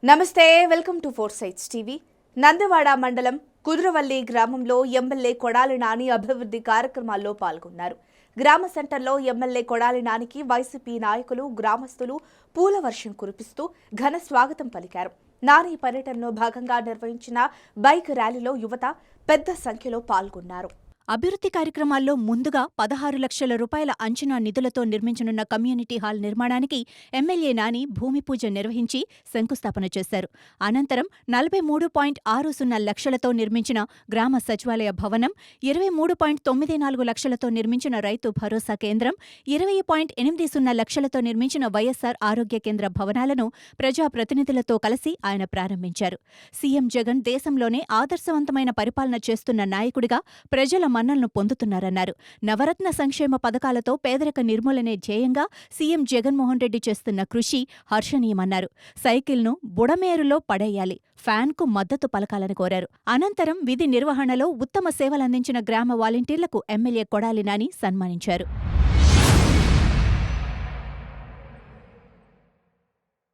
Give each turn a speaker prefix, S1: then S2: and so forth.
S1: నమస్తే welcome to four sites TV. Nandavada మండలం కుదురవల్లి గ్రామంలో ఎమ్మెల్యే కొడాలి నాని అభివృద్ధి కార్యక్రమాల్లో పాల్గొన్నారు. గ్రామ సెంటర్లో ఎమ్మెల్యే కొడాలి నానికి వైసీపీ నాయకులు, గ్రామస్తులు పూల వర్షం కురిపిస్తూ ఘన స్వాగతం పలికారు. నాని పర్యటనలో భాగంగా నిర్వహించిన బైక్ ర్యాలీలో యువత పెద్ద సంఖ్యలో పాల్గొన్నారు.
S2: అభివృద్ధి కార్యక్రమాల్లో ముందుగా 16 లక్షల రూపాయల అంచనా నిధులతో నిర్మించనున్న కమ్యూనిటీ హాల్ నిర్మాణానికి ఎమ్మెల్యే నాని భూమి పూజ నిర్వహించి శంకుస్థాపన చేశారు. అనంతరం 43.60 లక్షలతో నిర్మించిన గ్రామ సచివాలయ భవనం, 23.94 లక్షలతో నిర్మించిన రైతు భరోసా కేంద్రం, 20.80 లక్షలతో నిర్మించిన వైఎస్సార్ ఆరోగ్య కేంద్ర భవనాలను ప్రజాప్రతినిధులతో కలిసి ఆయన ప్రారంభించారు. సీఎం జగన్ దేశంలోనే ఆదర్శవంతమైన పరిపాలన చేస్తున్న నాయకుడిగా ప్రజల మన్నలను పొందుతున్నారన్నారు. నవరత్న సంక్షేమ పథకాలతో పేదరిక నిర్మూలనే ధ్యేయంగా సీఎం జగన్మోహన్ రెడ్డి చేస్తున్న కృషి హర్షణీయమన్నారు. సైకిల్ను బుడమేరులో పడేయాలి, ఫ్యాన్కు మద్దతు పలకాలని కోరారు. అనంతరం విధి నిర్వహణలో ఉత్తమ సేవలందించిన గ్రామ వాలంటీర్లకు ఎమ్మెల్యే కొడాలి నాని సన్మానించారు.